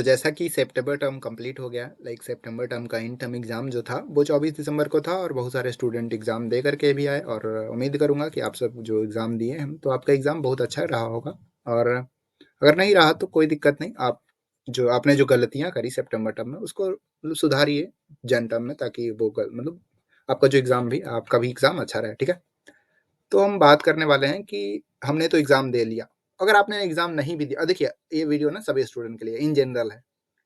तो जैसा कि सितंबर टर्म कंप्लीट हो गया, लाइक सितंबर टर्म का इन टर्म एग्ज़ाम जो था वो 24 दिसंबर को था और बहुत सारे स्टूडेंट एग्ज़ाम दे करके भी आए और उम्मीद करूँगा कि आप सब जो एग्ज़ाम दिए हैं तो आपका एग्ज़ाम बहुत अच्छा रहा होगा। और अगर नहीं रहा तो कोई दिक्कत नहीं, आप जो आपने जो गलतियाँ करी सितंबर टर्म में उसको मतलब सुधारिए जन टर्म में, ताकि वो मतलब आपका जो एग्ज़ाम भी आपका भी एग्ज़ाम अच्छा रहे, ठीक है? तो हम बात करने वाले हैं कि हमने तो एग्ज़ाम दे लिया, अगर आपने एग्ज़ाम नहीं भी दिया, देखिए ये वीडियो ना सभी स्टूडेंट के लिए इन जनरल है,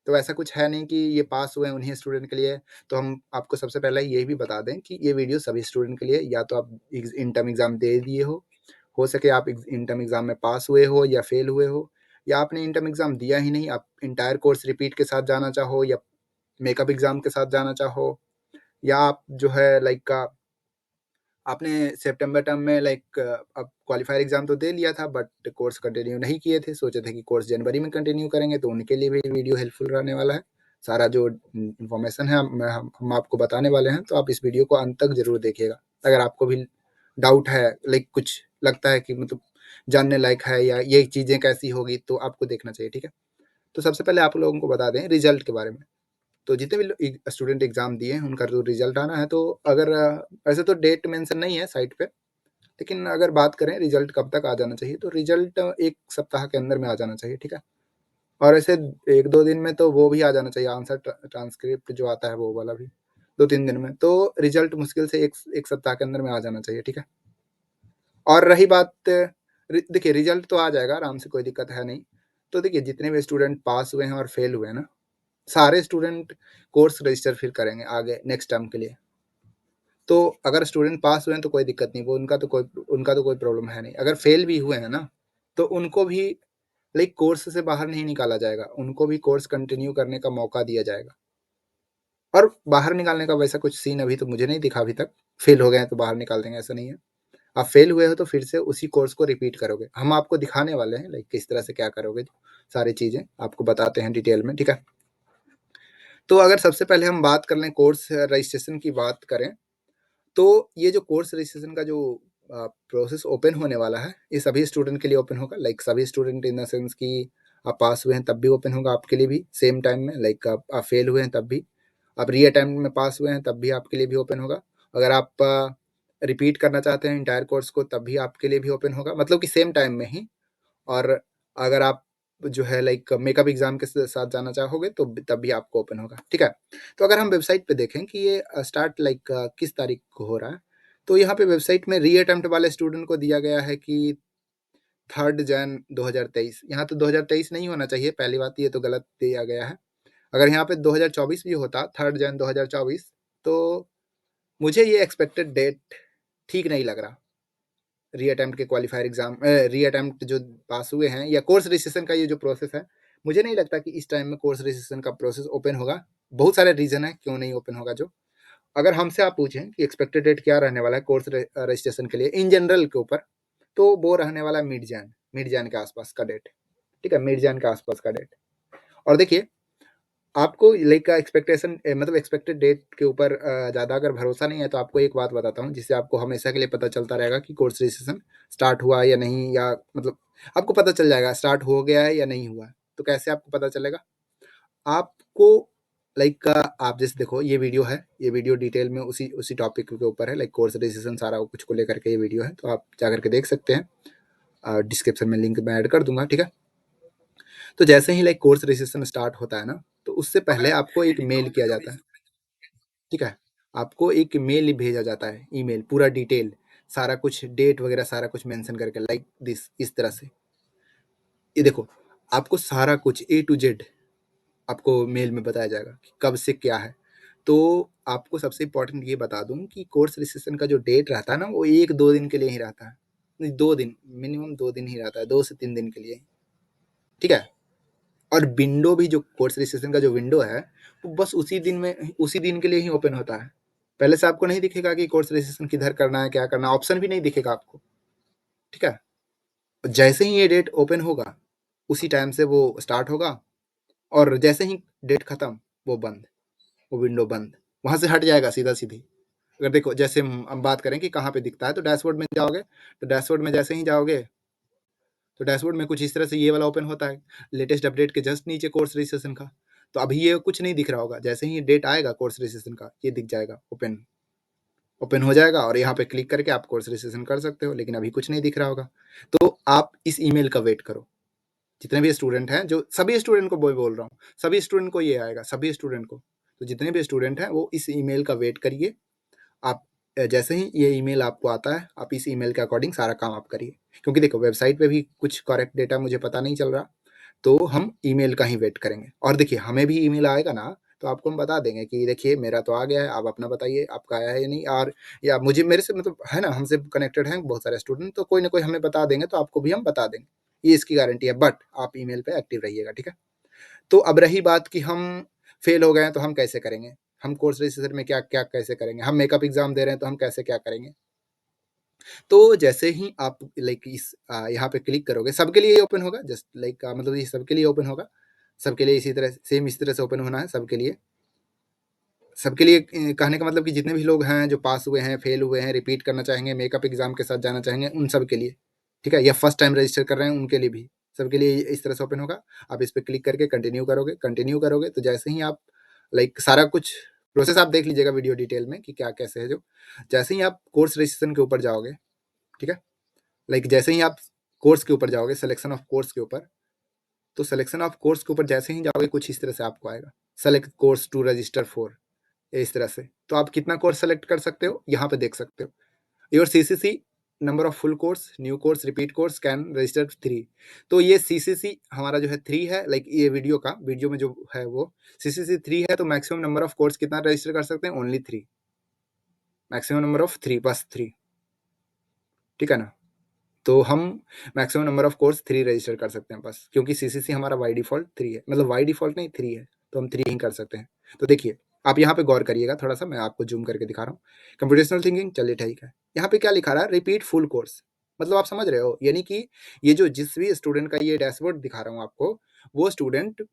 तो ऐसा कुछ है नहीं कि ये पास हुए हैं उन्हीं स्टूडेंट के लिए है। तो हम आपको सबसे पहले ये भी बता दें कि ये वीडियो सभी स्टूडेंट के लिए, या तो आप इन टर्म एग्ज़ाम दे दिए हो सके आप इन टर्म एग्ज़ाम में पास हुए हो या फेल हुए हो, या आपने इन टर्म एग्ज़ाम दिया ही नहीं, आप इंटायर कोर्स रिपीट के साथ जाना चाहो या मेकअप एग्ज़ाम के साथ जाना चाहो, या आप जो है लाइक आपने सितंबर टर्म में लाइक अब क्वालिफायर एग्जाम तो दे लिया था बट कोर्स कंटिन्यू नहीं किए थे, सोचे थे कि कोर्स जनवरी में कंटिन्यू करेंगे, तो उनके लिए भी वीडियो हेल्पफुल रहने वाला है। सारा जो इन्फॉर्मेशन है हम आपको बताने वाले हैं, तो आप इस वीडियो को अंत तक जरूर देखिएगा। अगर आपको भी डाउट है, लाइक कुछ लगता है कि मतलब जानने लायक है या ये चीज़ें कैसी होगी, तो आपको देखना चाहिए, ठीक है? तो सबसे पहले आप लोगों को बता दें रिजल्ट के बारे में। तो जितने भी स्टूडेंट एग्जाम दिए हैं उनका जो रिजल्ट आना है, तो अगर ऐसे तो डेट मेंशन नहीं है साइट पे, लेकिन अगर बात करें रिजल्ट कब तक आ जाना चाहिए, तो रिजल्ट 1 सप्ताह के अंदर में आ जाना चाहिए, ठीक है? और ऐसे 1-2 दिन में तो वो भी आ जाना चाहिए, आंसर ट्रांसक्रिप्ट जो आता है वो वाला भी 2-3 दिन में, तो रिजल्ट मुश्किल से 1 सप्ताह के अंदर में आ जाना चाहिए, ठीक है? और रही बात देखिए रिजल्ट तो आ जाएगा आराम से, कोई दिक्कत है नहीं। तो देखिए जितने भी स्टूडेंट पास हुए हैं और फेल हुए हैं ना, सारे स्टूडेंट कोर्स रजिस्टर फिर करेंगे आगे नेक्स्ट टर्म के लिए। तो अगर स्टूडेंट पास हुए हैं तो कोई दिक्कत नहीं, वो उनका तो कोई प्रॉब्लम है नहीं। अगर फेल भी हुए हैं ना, तो उनको भी लाइक कोर्स से बाहर नहीं निकाला जाएगा, उनको भी कोर्स कंटिन्यू करने का मौका दिया जाएगा। और बाहर निकालने का वैसा कुछ सीन अभी तो मुझे नहीं दिखा अभी तक, फेल हो गए हैं तो बाहर निकाल देंगे, ऐसा नहीं है। आप फेल हुए हो तो फिर से उसी कोर्स को रिपीट करोगे, हम आपको दिखाने वाले हैं लाइक किस तरह से क्या करोगे, सारी चीज़ें आपको बताते हैं डिटेल में, ठीक है? तो अगर सबसे पहले हम बात कर लें कोर्स रजिस्ट्रेशन की बात करें, तो ये जो कोर्स रजिस्ट्रेशन का जो प्रोसेस ओपन होने वाला है, ये सभी स्टूडेंट के लिए ओपन होगा, लाइक सभी स्टूडेंट इन द सेंस कि आप पास हुए हैं तब भी ओपन होगा आपके लिए भी सेम टाइम में, लाइक आप फेल हुए हैं तब भी, आप री अटेम्प्ट में पास हुए हैं तब भी आपके लिए भी ओपन होगा, अगर आप रिपीट करना चाहते हैं इंटायर कोर्स को तब भी आपके लिए भी ओपन होगा, मतलब कि सेम टाइम में ही। और अगर आप जो है लाइक मेकअप एग्जाम के साथ जाना चाहोगे तो तब भी आपको ओपन होगा, ठीक है? तो अगर हम वेबसाइट पे देखें कि ये स्टार्ट लाइक किस तारीख को हो रहा है, तो यहाँ पे वेबसाइट में री अटेम्प्ट वाले स्टूडेंट को दिया गया है कि 3 जन 2023। यहाँ तो 2023 नहीं होना चाहिए, पहली बात ये तो गलत दिया गया है। अगर यहाँ पे 2024 भी होता 3 जन 2024, तो मुझे ये एक्सपेक्टेड डेट ठीक नहीं लग रहा। री अटेम्प्ट के क्वालिफायर एग्जाम री अटेम्प्ट जो पास हुए हैं या कोर्स रजिस्ट्रेशन का ये जो प्रोसेस है, मुझे नहीं लगता कि इस टाइम में कोर्स रजिस्ट्रेशन का प्रोसेस ओपन होगा। बहुत सारे रीजन है क्यों नहीं ओपन होगा। जो अगर हमसे आप पूछें कि एक्सपेक्टेड डेट क्या रहने वाला है कोर्स रजिस्ट्रेशन के लिए इन जनरल के ऊपर, तो वो रहने वाला है मिड जैन के आसपास का डेट, ठीक है? मिड जैन के आसपास का डेट। और देखिए आपको लाइक एक्सपेक्टेशन मतलब एक्सपेक्टेड डेट के ऊपर ज़्यादा अगर भरोसा नहीं है, तो आपको एक बात बताता हूँ जिससे आपको हमेशा के लिए पता चलता रहेगा कि कोर्स रजिस्ट्रेशन स्टार्ट हुआ है या नहीं, या मतलब आपको पता चल जाएगा स्टार्ट हो गया है या नहीं हुआ है। तो कैसे आपको पता चलेगा? आपको लाइक आप जैसे देखो ये वीडियो है, ये वीडियो डिटेल में उसी उसी टॉपिक के ऊपर है, लाइक कोर्स रजिस्ट्रेशन सारा कुछ को लेकर के ये वीडियो है, तो आप जा करके देख सकते हैं। डिस्क्रिप्शन में लिंक मैं ऐड कर दूंगा, ठीक है? तो जैसे ही लाइक कोर्स रजिस्ट्रेशन स्टार्ट होता है ना, तो उससे पहले आपको एक मेल किया जाता है, ठीक है? आपको एक मेल भेजा जाता है, ईमेल पूरा डिटेल सारा कुछ डेट वगैरह सारा कुछ मेंशन करके लाइक दिस, इस तरह से। ये देखो आपको सारा कुछ ए टू जेड आपको मेल में बताया जाएगा कि कब से क्या है। तो आपको सबसे इम्पोर्टेंट ये बता दूं कि कोर्स रजिस्ट्रेशन का जो डेट रहता है ना, वो 1-2 दिन के लिए ही रहता है। नहीं, 2 दिन, मिनिमम 2 दिन ही रहता है, 2 से 3 दिन के लिए, ठीक है? और विंडो भी जो कोर्स रजिस्ट्रेशन का जो विंडो है, वो बस उसी दिन के लिए ही ओपन होता है। पहले से आपको नहीं दिखेगा कि कोर्स रजिस्ट्रेशन किधर करना है, क्या करना है, ऑप्शन भी नहीं दिखेगा आपको, ठीक है? जैसे ही ये डेट ओपन होगा, उसी टाइम से वो स्टार्ट होगा, और जैसे ही डेट खत्म, वो बंद, वो विंडो बंद, वहां से हट जाएगा सीधा सीधी। अगर देखो जैसे हम बात करें कि कहाँ पे दिखता है, तो डैशबोर्ड में जाओगे, तो डैशबोर्ड में जैसे ही जाओगे तो डैशबोर्ड में कुछ इस तरह से ये वाला ओपन होता है, लेटेस्ट अपडेट के जस्ट नीचे कोर्स रजिस्ट्रेशन का। तो अभी ये कुछ नहीं दिख रहा होगा, जैसे ही डेट आएगा कोर्स रजिस्ट्रेशन का, ये दिख जाएगा, ओपन ओपन हो जाएगा और यहाँ पे क्लिक करके आप कोर्स रजिस्ट्रेशन कर सकते हो, लेकिन अभी कुछ नहीं दिख रहा होगा। तो आप इस ईमेल का वेट करो। जितने भी स्टूडेंट हैं, जो सभी स्टूडेंट को बोल रहा हूँ, सभी स्टूडेंट को ये आएगा, सभी स्टूडेंट को। तो जितने भी स्टूडेंट हैं वो इस ईमेल का वेट करिए। आप जैसे ही ये ईमेल आपको आता है, आप इस ईमेल के अकॉर्डिंग सारा काम आप करिए। क्योंकि देखो वेबसाइट पे भी कुछ करेक्ट डेटा मुझे पता नहीं चल रहा, तो हम ईमेल का ही वेट करेंगे। और देखिए हमें भी ईमेल आएगा ना, तो आपको हम बता देंगे कि देखिए मेरा तो आ गया है, आप अपना बताइए आपका आया है या नहीं। और या मुझे मेरे से मतलब है ना, हमसे कनेक्टेड हैं बहुत सारे स्टूडेंट, तो कोई ना कोई हमें बता देंगे, तो आपको भी हम बता देंगे, ये इसकी गारंटी है। बट आप ईमेल पे एक्टिव रहिएगा, ठीक है। तो अब रही बात कि हम फेल हो गए हैं तो हम कैसे करेंगे, हम कोर्स रजिस्ट्रेशन में क्या क्या कैसे करेंगे, हम मेकअप एग्जाम दे रहे हैं तो हम कैसे क्या करेंगे। तो जैसे ही आप लाइक इस यहाँ पे क्लिक करोगे, सबके लिए ओपन होगा, जस्ट लाइक मतलब ये सबके लिए ओपन होगा, सबके लिए इसी तरह सेम इस तरह से ओपन होना है सबके लिए। सबके लिए कहने का मतलब कि जितने भी लोग हैं जो पास हुए हैं, फेल हुए हैं, रिपीट करना चाहेंगे, मेकअप एग्जाम के साथ जाना चाहेंगे, उन सब के लिए, ठीक है। या फर्स्ट टाइम रजिस्टर कर रहे हैं उनके लिए भी, सबके लिए इस तरह से ओपन होगा। आप इस पर क्लिक करके कंटिन्यू करोगे तो जैसे ही आप लाइक सारा कुछ प्रोसेस आप देख लीजिएगा वीडियो डिटेल में कि क्या कैसे है। जो जैसे ही आप कोर्स रजिस्ट्रेशन के ऊपर जाओगे, ठीक है, लाइक जैसे ही आप कोर्स के ऊपर जाओगे, सिलेक्शन ऑफ कोर्स के ऊपर, तो सिलेक्शन ऑफ कोर्स के ऊपर जैसे ही जाओगे कुछ इस तरह से आपको आएगा, select course to register for, इस तरह से। तो आप कितना कोर्स सेलेक्ट कर सकते हो यहाँ पे देख सकते हो, your CCC number of full course, new course, repeat course can register 3। तो ये सीसीसी हमारा जो है 3 है, लाइक ये वीडियो में जो है वो सीसीसी 3 है। तो मैक्सिमम नंबर ऑफ कोर्स कितना रजिस्टर कर सकते हैं, ओनली 3, मैक्सिमम नंबर ऑफ 3, बस 3, ठीक है ना। तो हम maximum number of course 3 register कर सकते हैं बस, क्योंकि सीसीसी हमारा बाय डिफ़ॉल्ट 3 है, मतलब बाय डिफ़ॉल्ट नहीं 3 है, तो हम 3 ही कर सकते हैं। तो देखिए, आप यहाँ पे गौर करिएगा थोड़ा-सा, मैं आपको ज़ूम करके दिखा रहा हूँ। कंप्यूटेशनल थिंकिंग चलिए ठीक है। यहाँ पे क्या लिखा रहा है, रिपीट फुल कोर्स, मतलब आप समझ रहे हो, यानी कि ये जो जिस भी स्टूडेंट का ये डैशबोर्ड दिखा रहा हूँ आपको, वो स्टूडेंट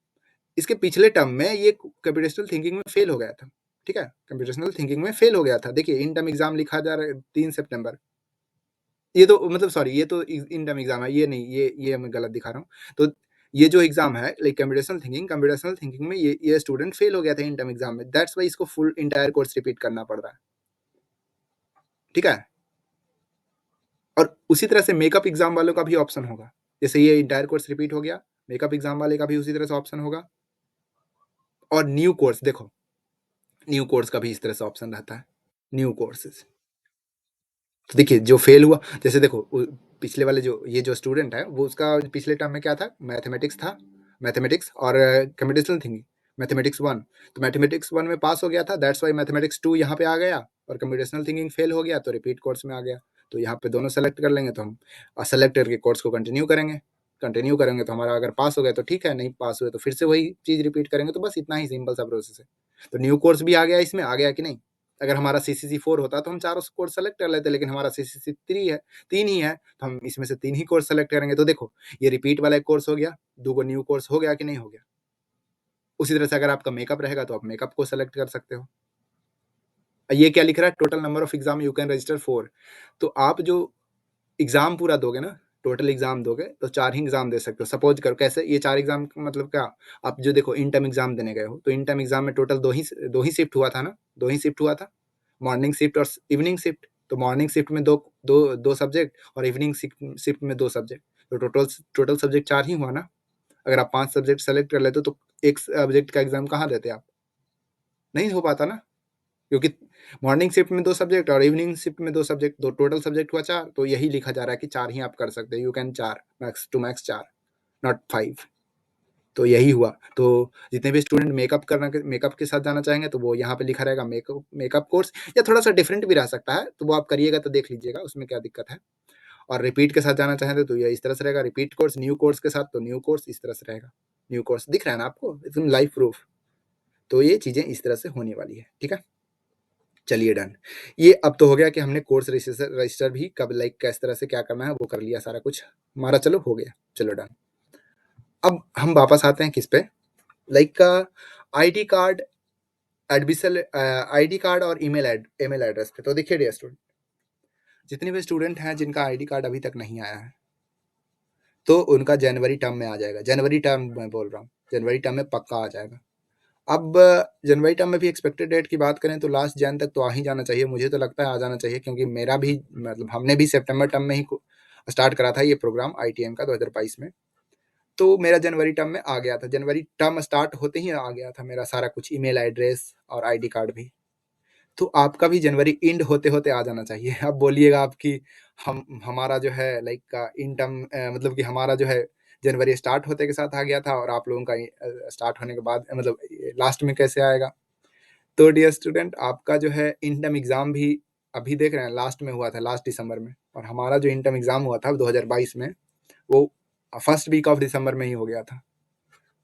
इसके पिछले टर्म में ये कंप्यूटेशनल थिंकिंग में फेल हो गया था, ठीक है? कंप्यूटेशनल थिंकिंग में फेल हो गया था। देखिए इन टर्म एग्ज़ाम लिखा जा रहा है 3 सितंबर। ये तो मतलब सॉरी, ये तो इन टर्म एग्जाम है, ये नहीं, ये मैं गलत दिखा रहा हूँ। तो ये जो एग्जाम है लाइक कंप्यूटेशनल थिंकिंग में ये स्टूडेंट फेल हो गया था इन टर्म एग्जाम में, दैट्स वाई इसको फुल इंटायर कोर्स रिपीट करना पड़ रहा है, ठीक है। और उसी तरह से मेकअप एग्जाम वालों का भी ऑप्शन होगा, जैसे ये इंटायर कोर्स रिपीट हो गया, मेकअप एग्जाम वाले का भी उसी तरह से ऑप्शन होगा। और न्यू कोर्स देखो, न्यू कोर्स का भी इस तरह से ऑप्शन रहता है, न्यू कोर्सेज। तो देखिए जो फेल हुआ, जैसे देखो पिछले वाले जो ये जो स्टूडेंट है वो उसका पिछले टर्म में क्या था, मैथमेटिक्स था, मैथमेटिक्स और कंप्यूटेशनल थिंकिंग, मैथमेटिक्स वन। तो मैथमेटिक्स वन में पास हो गया था, दैट्स वाई मैथमेटिक्स टू यहाँ पे आ गया, और कंप्यूटेशनल थिंकिंग फेल हो गया तो रिपीट कोर्स में आ गया। तो यहाँ पे दोनों सेलेक्ट कर लेंगे, तो हम सेलेक्ट करके कोर्स को कंटिन्यू करेंगे तो हमारा अगर पास हो गया तो ठीक है, नहीं पास हुए तो फिर से वही चीज़ रिपीट करेंगे। तो बस इतना ही सिंपल सा प्रोसेस है। तो न्यू कोर्स भी आ गया, इसमें आ गया कि नहीं। अगर हमारा सीसीसी 4 होता तो हम चारों कोर्स सेलेक्ट कर लेते, लेकिन हमारा सीसीसी 3 है, 3 ही है, तो हम इसमें से 3 ही कोर्स सेलेक्ट करेंगे। तो देखो ये रिपीट वाला एक कोर्स हो गया, 2 गो न्यू कोर्स हो गया कि नहीं हो गया। उसी तरह से अगर आपका मेकअप रहेगा तो आप मेकअप को सेलेक्ट कर सकते हो। ये क्या लिख रहा है, total number of exam you can register 4। तो आप जो एग्जाम पूरा दोगे ना, टोटल एग्जाम दोगे तो 4 ही एग्जाम दे सकते हो। सपोज करो कैसे, ये 4 एग्जाम मतलब क्या, आप जो देखो इन टर्म एग्जाम देने गए हो, तो इन टर्म एग्जाम में टोटल 2 ही शिफ्ट हुआ था ना, 2 ही शिफ्ट हुआ था, मॉर्निंग शिफ्ट और इवनिंग शिफ्ट। तो मॉर्निंग शिफ्ट में दो सब्जेक्ट और इवनिंग शिफ्ट में 2 सब्जेक्ट, तो टोटल सब्जेक्ट 4 ही हुआ ना। अगर आप 5 सब्जेक्ट सेलेक्ट कर लेते तो एक सब्जेक्ट का एग्जाम कहाँ देते आप, नहीं हो पाता ना, क्योंकि मॉर्निंग शिफ्ट में 2 सब्जेक्ट और इवनिंग शिफ्ट में 2 सब्जेक्ट, तो टोटल सब्जेक्ट हुआ 4। तो यही लिखा जा रहा है कि 4 ही आप कर सकते हैं, you can 4 max to max 4, not 5। तो यही हुआ। तो जितने भी स्टूडेंट मेकअप के साथ जाना चाहेंगे तो वो यहाँ पे लिखा रहेगा मेकअप मेकअप कोर्स, या थोड़ा सा डिफरेंट भी रह सकता है, तो वो आप करिएगा तो देख लीजिएगा उसमें क्या दिक्कत है। और रिपीट के साथ जाना चाहें तो ये इस तरह से रहेगा, रिपीट कोर्स न्यू कोर्स के साथ, तो न्यू कोर्स इस तरह से रहेगा। न्यू कोर्स दिख रहा है ना आपको, एकदम लाइव प्रूफ। तो ये चीजें इस तरह से होने वाली है, ठीक है। चलिए डन। ये अब तो हो गया कि हमने कोर्स रजिस्टर भी कब लाइक किस तरह से क्या करना है वो कर लिया, सारा कुछ हमारा चलो हो गया, चलो डन। अब हम वापस आते हैं किस पे, like ID card admission, ID card और ईमेल एड्रेस पे। तो देखिए डियर स्टूडेंट, जितने भी स्टूडेंट हैं जिनका आईडी कार्ड अभी तक नहीं आया है, तो उनका जनवरी टर्म में आ जाएगा। जनवरी टर्म मैं बोल रहा हूँ, जनवरी टर्म में पक्का आ जाएगा। अब जनवरी टर्म में भी एक्सपेक्टेड डेट की बात करें तो लास्ट जन तक तो आ ही जाना चाहिए, मुझे तो लगता है आ जाना चाहिए, क्योंकि मेरा भी मतलब हमने भी सितंबर टर्म में ही स्टार्ट करा था ये प्रोग्राम आईटीएम का 2022 में। तो मेरा जनवरी टर्म में आ गया था, जनवरी टर्म स्टार्ट होते ही आ गया था मेरा सारा कुछ, ईमेल एड्रेस और आईडी कार्ड भी। तो आपका भी जनवरी एंड होते-होते आ जाना चाहिए। अब बोलिएगा आप कि हम हमारा जो है लाइक इन टर्म मतलब कि हमारा जो है जनवरी स्टार्ट होते के साथ आ गया था और आप लोगों का स्टार्ट होने के बाद मतलब लास्ट में कैसे आएगा? तो डियर स्टूडेंट, आपका जो है इन टर्म एग्ज़ाम भी अभी देख रहे हैं लास्ट में हुआ था, लास्ट दिसंबर में, और हमारा जो इन टर्म एग्ज़ाम हुआ था 2022 में, वो फर्स्ट वीक ऑफ दिसंबर में ही हो गया था।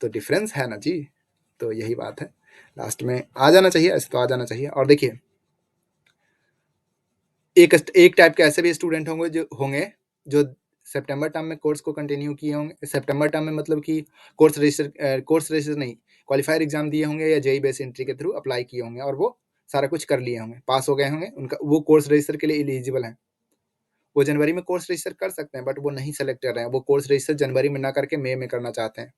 तो डिफरेंस है ना जी। तो यही बात है, लास्ट में आ जाना चाहिए, ऐसे तो आ जाना चाहिए। और देखिए, एक टाइप के ऐसे भी स्टूडेंट होंगे जो सितंबर टर्म में कोर्स को कंटिन्यू किए होंगे। सितंबर टर्म में मतलब कि कोर्स रजिस्टर नहीं, क्वालिफायर एग्जाम दिए होंगे या जेई बेस एंट्री के थ्रू अप्लाई किए होंगे और वो सारा कुछ कर लिए होंगे, पास हो गए होंगे, उनका वो कोर्स रजिस्टर के लिए एलिजिबल हैं। वो जनवरी में कोर्स रजिस्टर कर सकते हैं, बट वो नहीं सेलेक्ट कर रहे हैं, वो कोर्स रजिस्टर जनवरी में ना करके मई में करना चाहते हैं।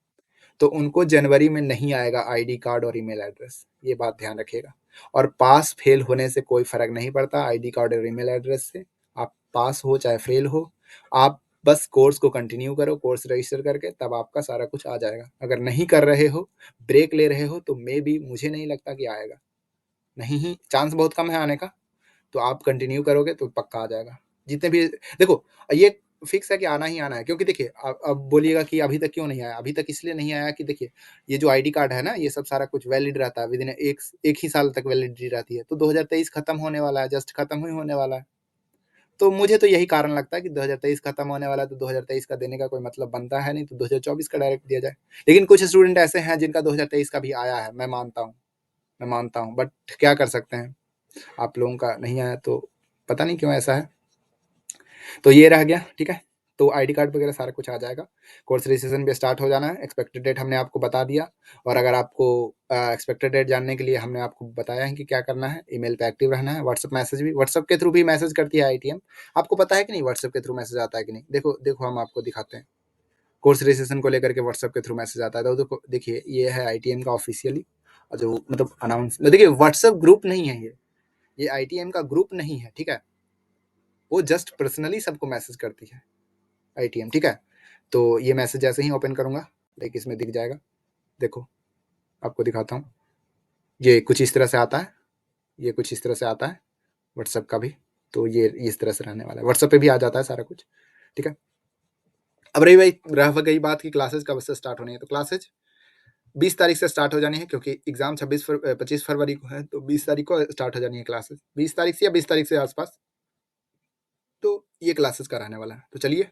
तो उनको जनवरी में नहीं आएगा आईडी कार्ड और ईमेल एड्रेस, ये बात ध्यान रखिएगा। और पास फेल होने से कोई फर्क नहीं पड़ता आईडी कार्ड और ईमेल एड्रेस से। आप पास हो चाहे फेल हो, आप बस कोर्स को कंटिन्यू करो, कोर्स रजिस्टर करके, तब आपका सारा कुछ आ जाएगा। अगर नहीं कर रहे हो, ब्रेक ले रहे हो, तो मे बी मुझे नहीं लगता कि आएगा, नहीं ही, चांस बहुत कम है आने का। तो आप कंटिन्यू करोगे तो पक्का आ जाएगा। जितने भी देखो, ये फिक्स है कि आना ही आना है, क्योंकि देखिए अब बोलिएगा कि अभी तक क्यों नहीं आया, अभी तक इसलिए नहीं आया कि देखिए, ये जो आईडी कार्ड है ना, ये सब सारा कुछ वैलिड रहता है, विद इन एक ही साल तक वैलिडिटी रहती है। तो 2023 खत्म होने वाला है, जस्ट खत्म ही होने वाला है। तो मुझे तो यही कारण लगता है कि 2023 खत्म होने वाला है, तो 2023 का देने का कोई मतलब बनता है नहीं, तो 2024 का डायरेक्ट दिया जाए। लेकिन कुछ स्टूडेंट ऐसे हैं जिनका 2023 का भी आया है, मैं मानता हूँ, बट क्या कर सकते हैं, आप लोगों का नहीं आया तो पता नहीं क्यों ऐसा है। तो ये रह गया, ठीक है। तो आईडी कार्ड वगैरह सारा कुछ आ जाएगा, कोर्स रजिस्ट्रेशन भी स्टार्ट हो जाना है, एक्सपेक्टेड डेट हमने आपको बता दिया। और अगर आपको एक्सपेक्टेड डेट जानने के लिए हमने आपको बताया है कि क्या करना है, ईमेल पे एक्टिव रहना है, व्हाट्सएप मैसेज भी, व्हाट्सएप के थ्रू भी मैसेज करती है आईटीएम। आपको पता है कि नहीं व्हाट्सएप के थ्रू मैसेज आता है कि नहीं? देखो देखो, हम आपको दिखाते हैं, कोर्स रजिस्ट्रेशन को लेकर के व्हाट्सएप के थ्रू मैसेज आता है। तो देखो, देखिए ये है आईटीएम का ऑफिशियली जो मतलब अनाउंस, देखिए व्हाट्सएप ग्रुप नहीं है ये आईटीएम का ग्रुप नहीं है, ठीक है। वो जस्ट पर्सनली सबको मैसेज करती है आईटीएम, ठीक है। तो ये मैसेज जैसे ही ओपन करूंगा, लाइक इसमें दिख जाएगा, देखो आपको दिखाता हूँ। ये कुछ इस तरह से आता है, ये कुछ इस तरह से आता है व्हाट्सएप का भी। तो ये इस तरह से रहने वाला है, व्हाट्सएप पे भी आ जाता है सारा कुछ, ठीक है। अब रही भाई रह गई बात की क्लासेज कब से स्टार्ट होनी है, तो क्लासेज 20 तारीख से स्टार्ट हो जानी है, क्योंकि एग्जाम 25 फरवरी को है, तो 20 तारीख को स्टार्ट हो जानी है क्लासेज, 20 तारीख से या 20 तारीख से आसपास। तो ये क्लासेस का रहने वाला है। तो चलिए,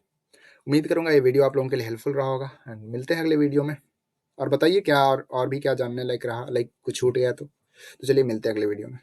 उम्मीद करूंगा ये वीडियो आप लोगों के लिए हेल्पफुल रहा होगा, एंड मिलते हैं अगले वीडियो में। और बताइए क्या और भी क्या जानने लायक रहा, लाइक कुछ छूट गया तो चलिए मिलते हैं अगले वीडियो में।